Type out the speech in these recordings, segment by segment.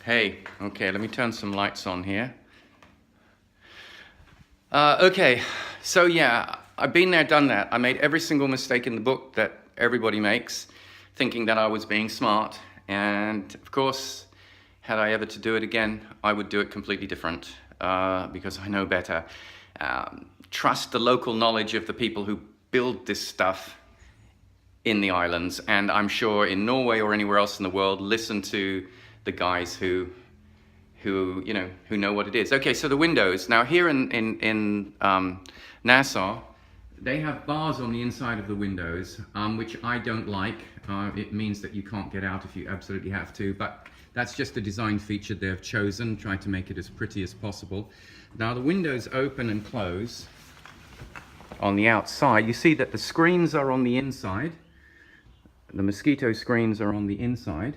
Hey, okay, let me turn some lights on here. Okay, so yeah, I've been there, done that. I made every single mistake in the book that everybody makes, thinking that I was being smart. And of course, had I ever to do it again, I would do it completely different because I know better. Trust the local knowledge of the people who build this stuff in the islands, and I'm sure in Norway or anywhere else in the world, listen to the guys who know what it is. Okay, so the windows. Now here in Nassau, they have bars on the inside of the windows, which I don't like. It means that you can't get out if you absolutely have to, but that's just a design feature they've chosen, trying to make it as pretty as possible. Now the windows open and close on the outside. You see that the screens are on the inside. The mosquito screens are on the inside,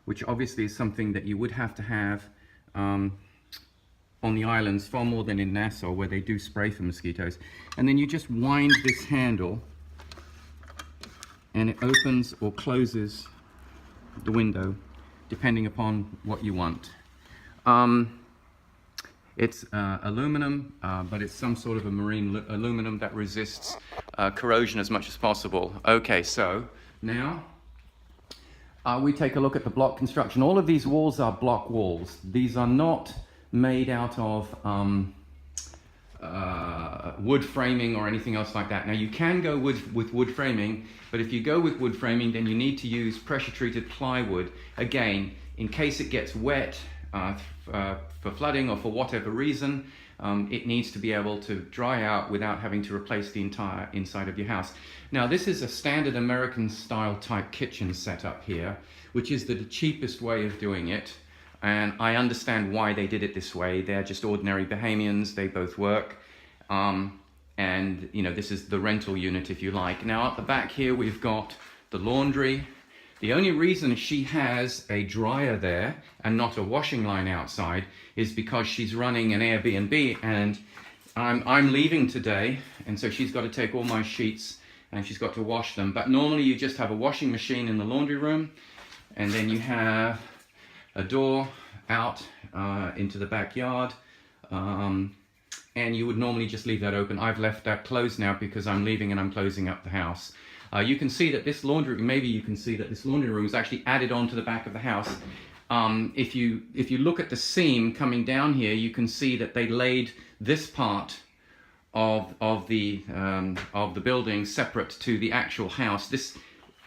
which obviously is something that you would have to have on the islands far more than in Nassau, where they do spray for mosquitoes. And then you just wind this handle and it opens or closes the window depending upon what you want. It's aluminum, but it's some sort of a marine aluminum that resists corrosion as much as possible. Okay, so now we take a look at the block construction. All of these walls are block walls. These are not made out of wood framing or anything else like that. Now you can go with wood framing, but if you go with wood framing, then you need to use pressure treated plywood. Again, in case it gets wet for flooding or for whatever reason, it needs to be able to dry out without having to replace the entire inside of your house. Now this is a standard American style type kitchen setup here, which is the cheapest way of doing it. And I understand why they did it this way. They're just ordinary Bahamians, they both work. And you know, this is the rental unit if you like. Now at the back here we've got the laundry. The only reason she has a dryer there and not a washing line outside is because she's running an Airbnb, and I'm leaving today, and so she's got to take all my sheets and she's got to wash them. But normally you just have a washing machine in the laundry room, and then you have a door out into the backyard, and you would normally just leave that open. I've left that closed now because I'm leaving and I'm closing up the house. You can see that this laundry, maybe you can see that this laundry room is actually added on to the back of the house. If you look at the seam coming down here, you can see that they laid this part of the building separate to the actual house. This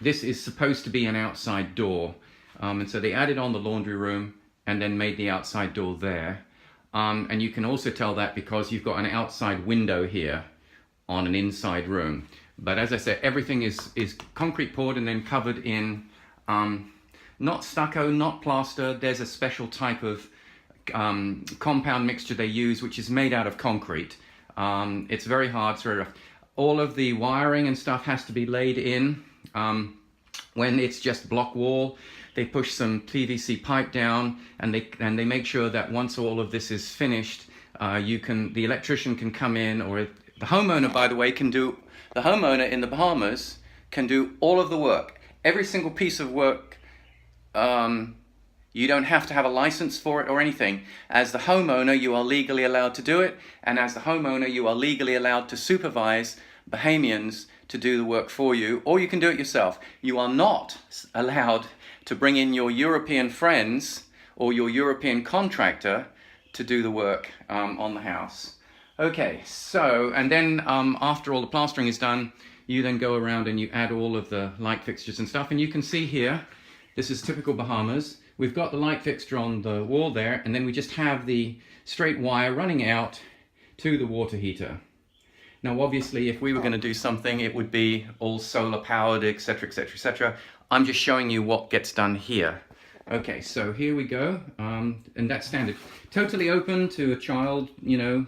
is supposed to be an outside door, and so they added on the laundry room and then made the outside door there. And you can also tell that because you've got an outside window here on an inside room. But as I said, everything is concrete poured and then covered in not stucco, not plaster. There's a special type of compound mixture they use, which is made out of concrete. It's very hard, it's very rough. All of the wiring and stuff has to be laid in. When it's just block wall, they push some PVC pipe down, and they make sure that once all of this is finished, the electrician can come in, or the homeowner, by the way, the homeowner in the Bahamas can do all of the work. Every single piece of work, you don't have to have a license for it or anything. As the homeowner, you are legally allowed to do it, and as the homeowner, you are legally allowed to supervise Bahamians to do the work for you, or you can do it yourself. You are not allowed to bring in your European friends or your European contractor to do the work on the house. Okay, so, and then after all the plastering is done, you then go around and you add all of the light fixtures and stuff. And you can see here, this is typical Bahamas. We've got the light fixture on the wall there, and then we just have the straight wire running out to the water heater. Now, obviously, if we were going to do something, it would be all solar powered, etc., etc., etc. I'm just showing you what gets done here. Okay, so here we go, and that's standard. Totally open to a child, you know,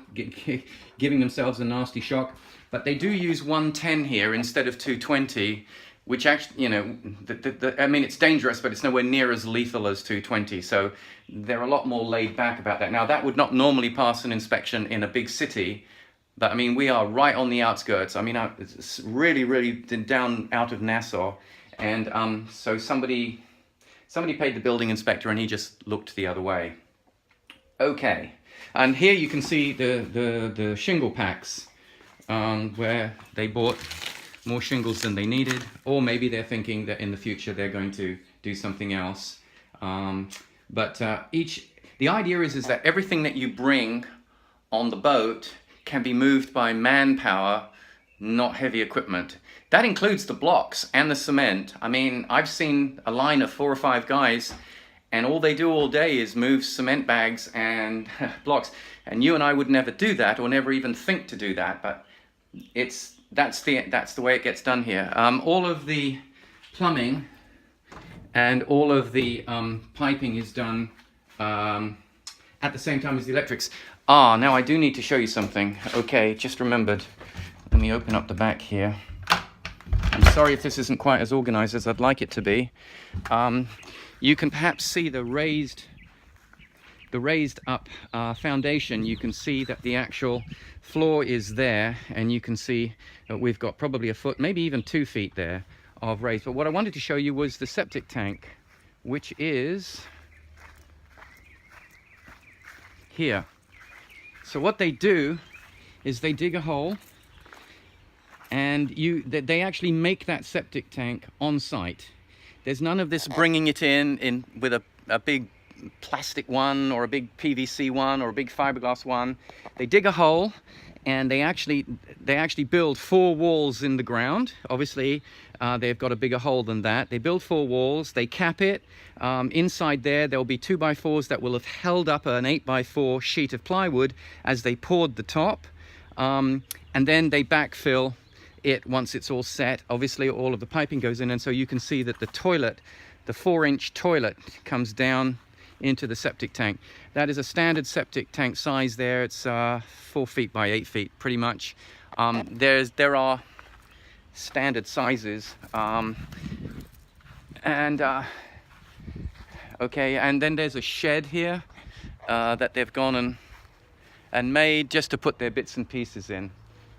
giving themselves a nasty shock. But they do use 110 here instead of 220, which actually, you know, I mean, it's dangerous, but it's nowhere near as lethal as 220. So they're a lot more laid back about that. Now, that would not normally pass an inspection in a big city, but I mean, we are right on the outskirts. I mean, it's really, really down out of Nassau. And so somebody Somebody paid the building inspector and he just looked the other way. Okay, and here you can see the shingle packs where they bought more shingles than they needed, or maybe they're thinking that in the future they're going to do something else. The idea is that everything that you bring on the boat can be moved by manpower, not heavy equipment. That includes the blocks and the cement. I mean, I've seen a line of 4 or 5 guys, and all they do all day is move cement bags and blocks. And you and I would never do that, or never even think to do that. But that's the way it gets done here. All of the plumbing and all of the piping is done at the same time as the electrics. Now I do need to show you something. Okay, just remembered. Let me open up the back here. I'm sorry if this isn't quite as organized as I'd like it to be. You can perhaps see the raised up foundation. You can see that the actual floor is there, and you can see that we've got probably a foot, maybe even 2 feet there of raised. But what I wanted to show you was the septic tank, which is here. So what they do is they dig a hole, and they actually make that septic tank on site. There's none of this bringing it in with a big plastic one, or a big PVC one, or a big fiberglass one. They dig a hole, and they actually build 4 walls in the ground. Obviously, they've got a bigger hole than that. They build 4 walls, they cap it. Inside there'll be 2x4s that will have held up an 8x4 sheet of plywood as they poured the top. And then they backfill it once it's all set. Obviously, all of the piping goes in, and so you can see that the toilet, the 4-inch toilet, comes down into the septic tank. That is a standard septic tank size there. It's 4 feet by 8 feet, pretty much. There are standard sizes. Okay, and then there's a shed here that they've gone and made just to put their bits and pieces in.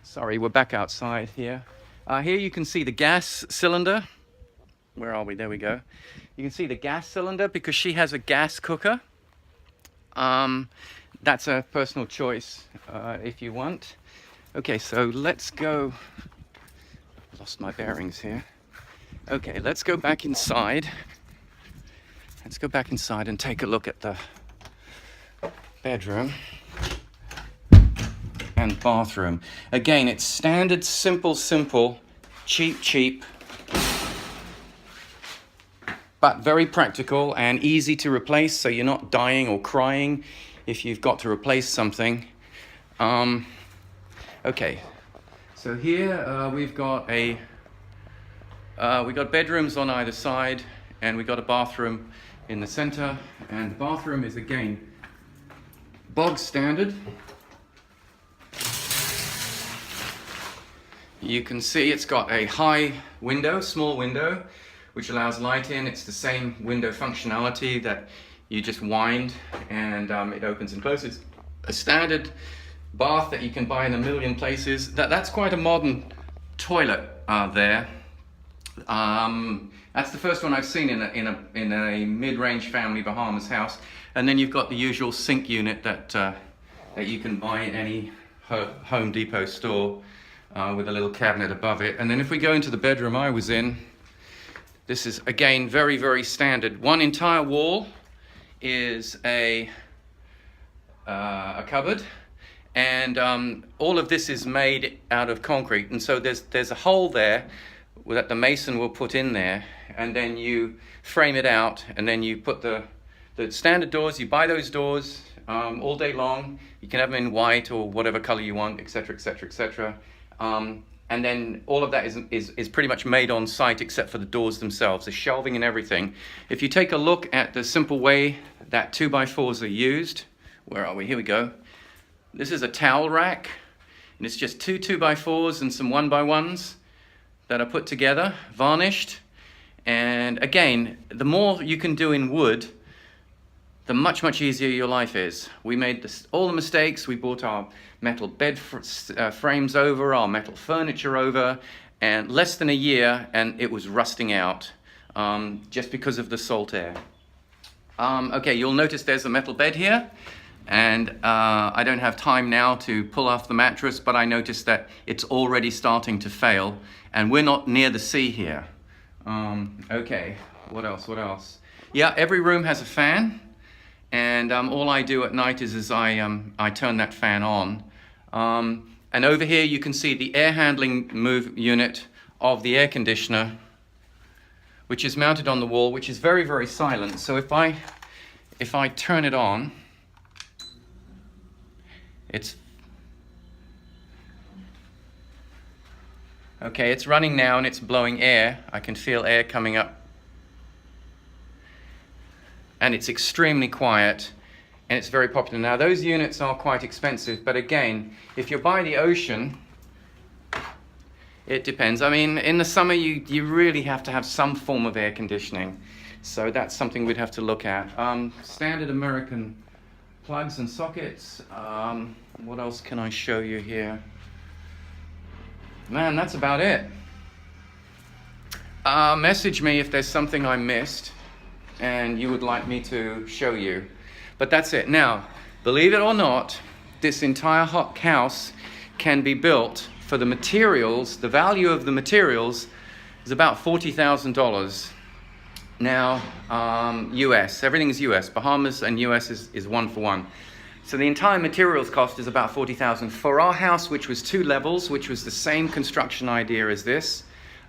Sorry, we're back outside here. Here you can see the gas cylinder. Where are we? There we go. You can see the gas cylinder because she has a gas cooker. That's a personal choice if you want. Okay, so let's go. Lost my bearings here. Okay, let's go back inside. Let's go back inside and take a look at the bedroom and bathroom. Again, it's standard, simple, cheap, but very practical and easy to replace, so you're not dying or crying if you've got to replace something. Okay, so here we've got bedrooms on either side, and we've got a bathroom in the center, and the bathroom is again bog standard. You can see it's got a high window, small window, which allows light in. It's the same window functionality that you just wind and it opens and closes. A standard bath that you can buy in a million places. That's quite a modern toilet there. That's the first one I've seen in a mid-range family Bahamas house. And then you've got the usual sink unit that you can buy in any Home Depot store with a little cabinet above it. And then if we go into the bedroom I was in, this is again very, very standard. One entire wall is a cupboard, and all of this is made out of concrete. And so there's a hole there that the mason will put in there, and then you frame it out, and then you put the standard doors. You buy those doors all day long. You can have them in white or whatever color you want, etc., etc., etc. And then all of that is pretty much made on site except for the doors themselves, the shelving and everything. If you take a look at the simple way that 2x4s are used, where are we? Here we go. This is a towel rack, and it's just 2 2x4s and some 1x1s that are put together, varnished. And again, the more you can do in wood, the much easier your life is. We made all the mistakes. We bought our metal bed frames over, our metal furniture over, and less than a year, and it was rusting out. just because of the salt air. Okay, you'll notice there's a metal bed here, and I don't have time now to pull off the mattress, but I noticed that it's already starting to fail, and we're not near the sea here. Okay, what else? Yeah, every room has a fan, and all I do at night is I turn that fan on. And over here you can see the air handling unit of the air conditioner, which is mounted on the wall, which is very, very silent. So if I turn it on, it's okay, it's running now and it's blowing air. I can feel air coming up. And it's extremely quiet, and it's very popular. Now those units are quite expensive, but again, if you're by the ocean, it depends. I mean, in the summer you really have to have some form of air conditioning, so that's something we'd have to look at. Standard American plugs and sockets. What else can I show you here? Man, that's about it. Message me if there's something I missed and you would like me to show you. But that's it. Now, believe it or not, this entire house can be built for the materials. The value of the materials is about $40,000. Now, US, everything is US. Bahamas and US is one for one. So the entire materials cost is about $40,000. For our house, which was 2 levels, which was the same construction idea as this,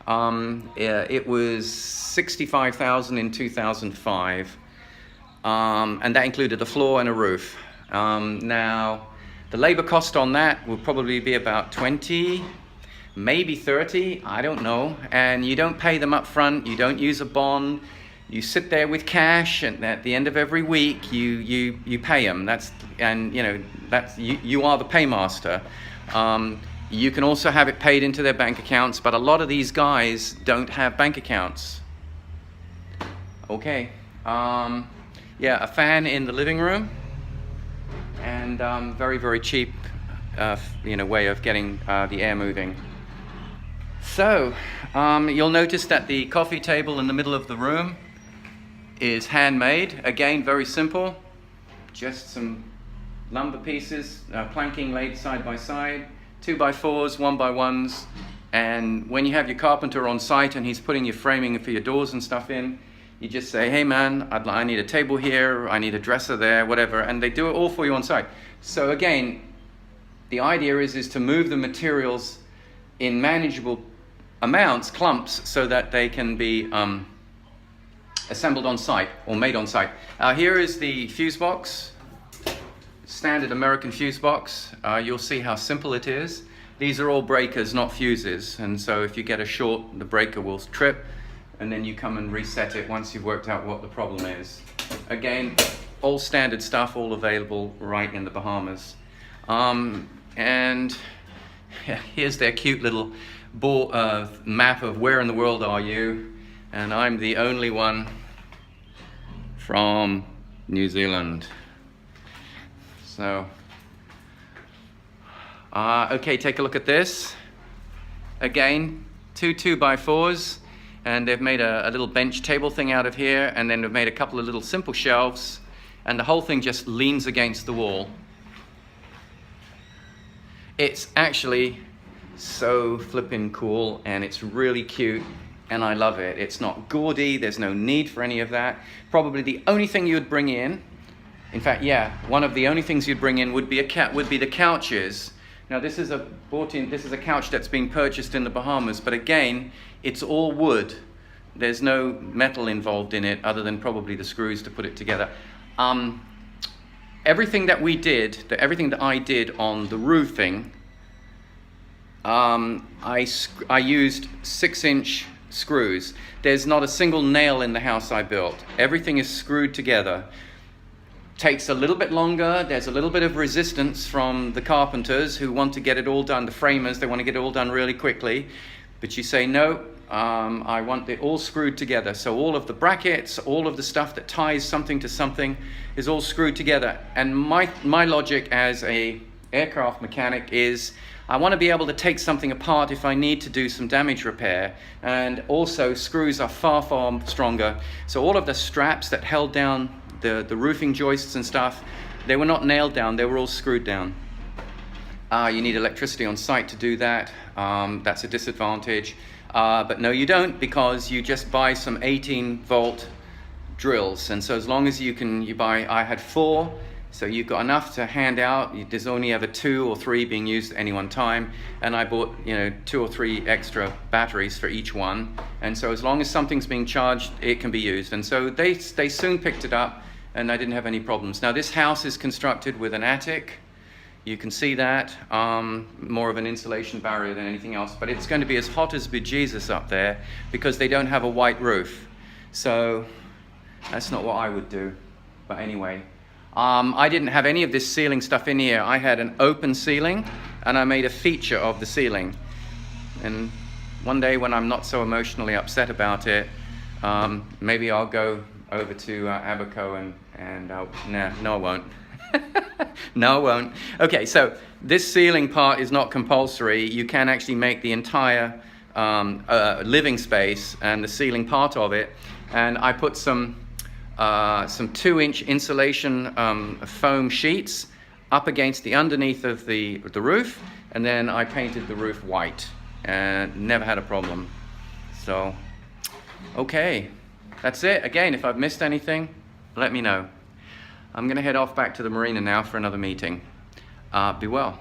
it was $65,000 in 2005. And that included a floor and a roof. Now, the labor cost on that will probably be about 20, maybe 30, I don't know. And you don't pay them up front, you don't use a bond. You sit there with cash, and at the end of every week, you pay them. You are the paymaster. You can also have it paid into their bank accounts, but a lot of these guys don't have bank accounts. Okay. Yeah, a fan in the living room, and very, very cheap, way of getting the air moving. So, you'll notice that the coffee table in the middle of the room is handmade. Again, very simple. Just some lumber pieces, planking laid side by side, 2x4s, 1x1s. And when you have your carpenter on site and he's putting your framing for your doors and stuff in, you just say, hey man, I need a table here, I need a dresser there, whatever, and they do it all for you on site. So again, the idea is to move the materials in manageable amounts, clumps, so that they can be assembled on site or made on site. Here is the fuse box, standard American fuse box. You'll see how simple it is. These are all breakers, not fuses, and so if you get a short, the breaker will trip, and then you come and reset it once you've worked out what the problem is. Again, all standard stuff, all available right in the Bahamas. And here's their cute little map of where in the world are you, and I'm the only one from New Zealand. So, okay, take a look at this. Again, 2 2x4s. And they've made a little bench table thing out of here, and then they've made a couple of little simple shelves, and the whole thing just leans against the wall. It's actually so flippin' cool, and it's really cute, and I love it. It's not gaudy, there's no need for any of that. Probably the only thing you'd bring in fact, yeah, one of the only things you'd bring in would be the couches. Now this is a couch that's been purchased in the Bahamas, but again, it's all wood. There's no metal involved in it other than probably the screws to put it together. Everything that I did on the roofing, I used 6-inch screws. There's not a single nail in the house I built. Everything is screwed together. Takes a little bit longer. There's a little bit of resistance from the carpenters who want to get it all done, the framers, they want to get it all done really quickly. But you say, no, I want it all screwed together. So all of the brackets, all of the stuff that ties something to something is all screwed together. And my logic as a aircraft mechanic is I want to be able to take something apart if I need to do some damage repair, and also screws are far, far stronger. So all of the straps that held down the roofing joists and stuff, they were not nailed down, they were all screwed down. You need electricity on site to do that. That's a disadvantage. But no, you don't, because you just buy some 18-volt drills. And so as long as you buy, I had 4, so you've got enough to hand out. There's only ever 2 or 3 being used at any one time. And I bought, 2 or 3 extra batteries for each one. And so as long as something's being charged, it can be used. And so they soon picked it up, and I didn't have any problems. Now this house is constructed with an attic. You can see that, more of an insulation barrier than anything else, but it's going to be as hot as bejesus up there because they don't have a white roof. So that's not what I would do. But anyway, I didn't have any of this ceiling stuff in here. I had an open ceiling, and I made a feature of the ceiling. And one day when I'm not so emotionally upset about it, maybe I'll go over to Abaco and no, I won't. No, I won't. Okay, so this ceiling part is not compulsory. You can actually make the entire living space and the ceiling part of it. And I put some 2-inch insulation foam sheets up against the underneath of the roof, and then I painted the roof white and never had a problem. So, okay, that's it. Again, if I've missed anything, let me know. I'm going to head off back to the marina now for another meeting. Be well.